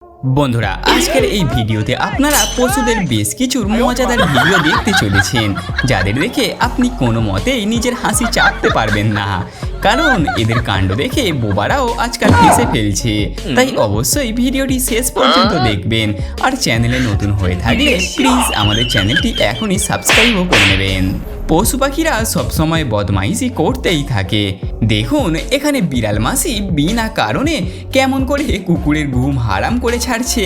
বন্ধুরা আজকের এই ভিডিওতে আপনারা পশুদের বেশ কিছু মজাদার ভিডিও দেখতে চলেছেন, যাদের দেখে আপনি কোনো মতেই নিজের হাসি চাপতে পারবেন না, কারণ এদের কাণ্ড দেখে বোবারাও আজকাল হেসে ফেলছে। তাই অবশ্যই ভিডিওটি শেষ পর্যন্ত দেখবেন, আর চ্যানেলে নতুন হয়ে থাকলে প্লিজ আমাদের চ্যানেলটি এখনই সাবস্ক্রাইবও করে নেবেন। পশু পাখিরা সবসময় বদমাইশি করতেই থাকে। দেখুন এখানে বিড়াল মাসি বিনা কারণে কেমন করে কুকুরের ঘুম হারাম করে ছাড়ছে।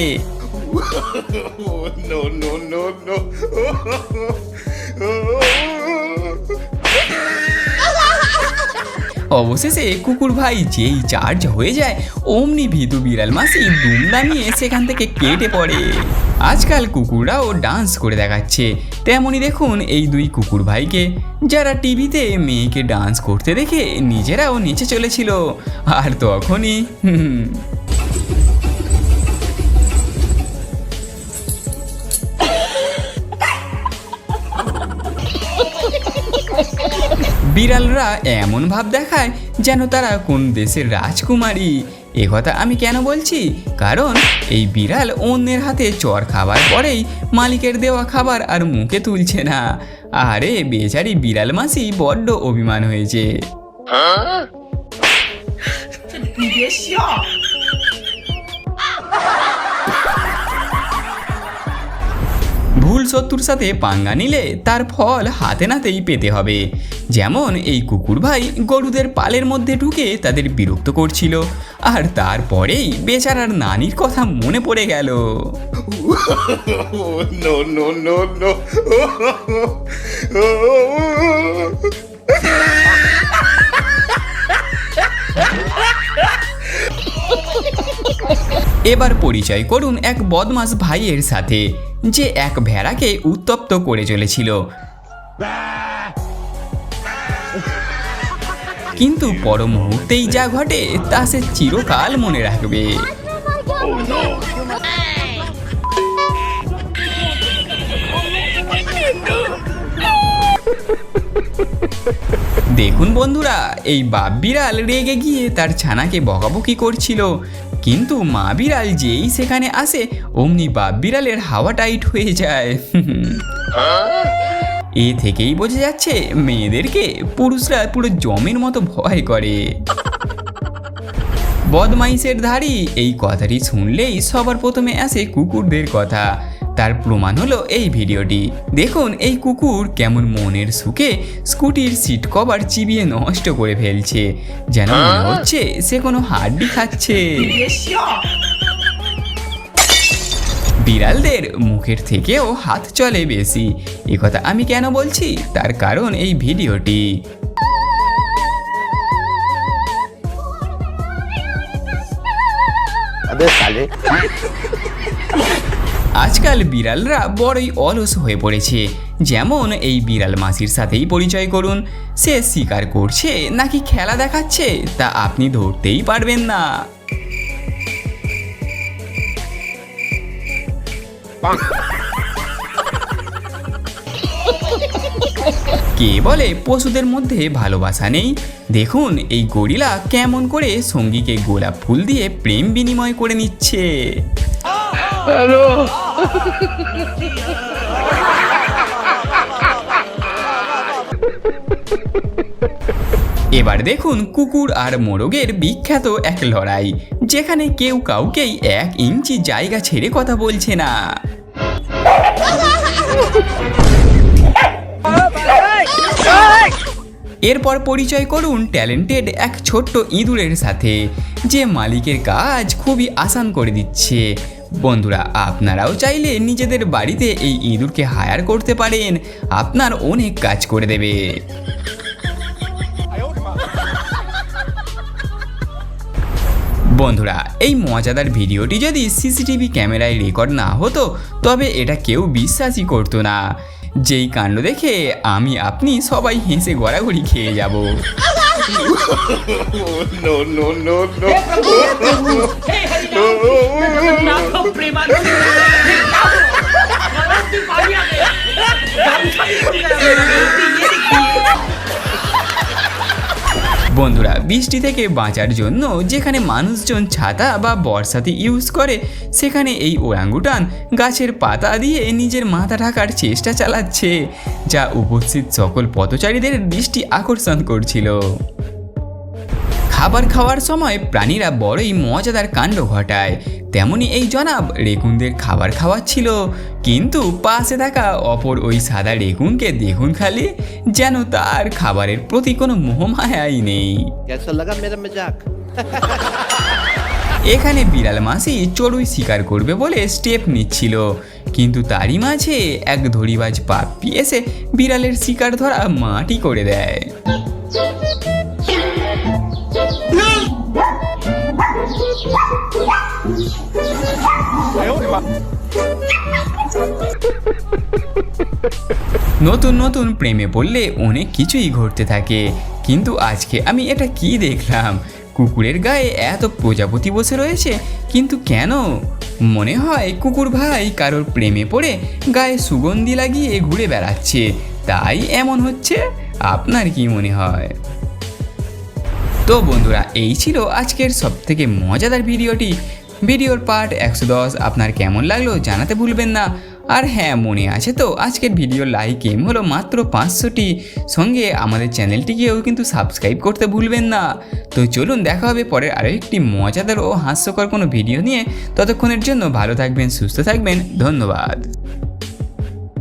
অবশেষে কুকুর ভাই যেই চার্জ হয়ে যায় অমনি ভীতু বিড়াল মাসি দুম দামিয়ে সেখান থেকে কেটে পড়ে। আজকাল কুকুররাও ডান্স করে দেখাচ্ছে, তেমনই দেখুন এই দুই কুকুর ভাইকে, যারা টিভিতে মেয়েকে ডান্স করতে দেখে নিজেরাও নেচে চলেছিল। আর তখনই বিড়ালরা এমন ভাব দেখায় যেন তারা কোন দেশের রাজকুমারী। একথা আমি কেন বলছি, কারণ এই বিড়াল অন্যের হাতে চর খাবার পরেই মালিকের দেওয়া খাবার আর মুখে তুলছে না। আরে বেচারি বিড়াল মাসি বড্ড অভিমান হয়েছে। ভুল শত্রুর সাথে পাঙ্গা নিলে তার ফল হাতে নাতেই পেতে হবে। যেমন এই কুকুর ভাই গরুদের পালের মধ্যে ঢুকে তাদের বিরক্ত করছিল, আর তারপরেই বেচারার নানির কথা মনে পড়ে গেল। এবার পরিচয় করুন এক বদমাস ভাইয়ের সাথে, যে এক ভেড়াকে উত্তপ্ত করে চলেছিল, কিন্তু পর মুহূর্তেই যা ঘটে তা সে চিরকাল মনে রাখবে। দেখুন বন্ধুরা, এই বাপ বিড়াল রেগে গিয়ে তার ছানাকে বকাবকি করছিল, কিন্তু মা বিড়াল যেই সেখানে আসে অমনি বাপ বিড়ালের হাওয়া টাইট হয়ে যায়। এ থেকেই বোঝা যাচ্ছে মেয়েদেরকে পুরুষরা পুরো জমের মতো ভয় করে। বদমাইশের ধাড়ি এই কথাটি শুনলেই সবার প্রথমে আসে কুকুরদের কথা। তার প্রমাণ হলো এই ভিডিওটি। দেখুন এই কুকুর কেমন মনের সুখে স্কুটির সিট কভার চিবিয়ে নষ্ট করে ফেলছে, যেন মনে হচ্ছে সে কোনো হাড্ডি খাচ্ছে। বিড়ালদের মুখের থেকেও হাত চলে বেশি। একথা আমি কেন বলছি, তার কারণ এই ভিডিওটি। আজকাল বিড়ালরা বড়ই অলস হয়ে পড়েছে। যেমন এই বিড়াল মাসির সাথেই পরিচয় করুন, সে শিকার করছে নাকি খেলা দেখাচ্ছে তা আপনি ধরতেই পারবেন না। কে বলে পশুদের মধ্যে ভালোবাসা নেই? দেখুন এই গরিলা কেমন করে সঙ্গীকে গোলাপ ফুল দিয়ে প্রেম বিনিময় করে নিচ্ছে। এবার দেখুন কুকুর আর মোরগের বিখ্যাত এক লড়াই, যেখানে কেউ কাউকেই 1 ইঞ্চি জায়গা ছেড়ে কথা বলছে না। এরপর পরিচয় করুন ট্যালেন্টেড এক ছোট্ট ইঁদুরের সাথে, যে মালিকের কাজ খুবই আসান করে দিচ্ছে। বন্ধুরা আপনারাও চাইলে নিজেদের বাড়িতে এই ইঁদুরকে হায়ার করতে পারেন, আপনার অনেক কাজ করে দেবে। বন্ধুরা এই মজাদার ভিডিওটি যদি সিসিটিভি ক্যামেরায় রেকর্ড না হতো তবে এটা কেউ বিশ্বাসই করতো না। যেই কাণ্ড দেখে আমি আপনি সবাই হেসে গড়াগড়ি খেয়ে যাব। বন্ধুরা, বৃষ্টি থেকে বাঁচার জন্য যেখানে মানুষজন ছাতা বা বর্ষাতি ইউজ করে, সেখানে এই ওরাঙ্গুটান গাছের পাতা দিয়ে নিজের মাথা ঢাকার চেষ্টা চালাচ্ছে, যা উপস্থিত সকল পথচারীদের দৃষ্টি আকর্ষণ করছিল। খাবার খাওয়ার সময় প্রাণীরা বড়ই মজাদার কাণ্ড ঘটায়। তেমনি এই জনাব রেকুনদের খাবার খাওয়াচ্ছিল, কিন্তু পাশে থাকা অপর ওই সাদা রেকুনকে দেখুন খালি, যেন তার খাবারের প্রতি কোনো মোহমায়াই নেই। এখানে বিড়াল মাসি চড়ুই শিকার করবে বলে স্টেপ নিচ্ছিল, কিন্তু তারই মাঝে এক ধড়িবাজ পাপ্পি এসে বিড়ালের শিকার ধরা মাটি করে দেয়। নতুন নতুন প্রেমে পড়লে অনেক কিছুই ঘটতে থাকে, কিন্তু আজকে আমি এটা কি দেখলাম, কুকুরের গায়ে এত প্রজাপতি বসে রয়েছে, কিন্তু কেন? মনে হয় কুকুর ভাই কারোর প্রেমে পড়ে গায়ে সুগন্ধি লাগিয়ে ঘুরে বেড়াচ্ছে, তাই এমন হচ্ছে। আপনার কি মনে হয়? তো বন্ধুরা, এই ছিল আজকের সবথেকে মজাদার ভিডিওটি। ভিডিওর পার্ট 110 আপনার কেমন লাগলো জানাতে ভুলবেন না। আর হ্যাঁ, মনে আছে তো আজকের ভিডিও লাইক এম হলো মাত্র 500টি, সঙ্গে আমাদের চ্যানেলটিকেও কিন্তু সাবস্ক্রাইব করতে ভুলবেন না। তো চলুন, দেখা হবে পরের আরও একটি মজাদার ও হাস্যকর কোনো ভিডিও নিয়ে। ততক্ষণের জন্য ভালো থাকবেন, সুস্থ থাকবেন, ধন্যবাদ।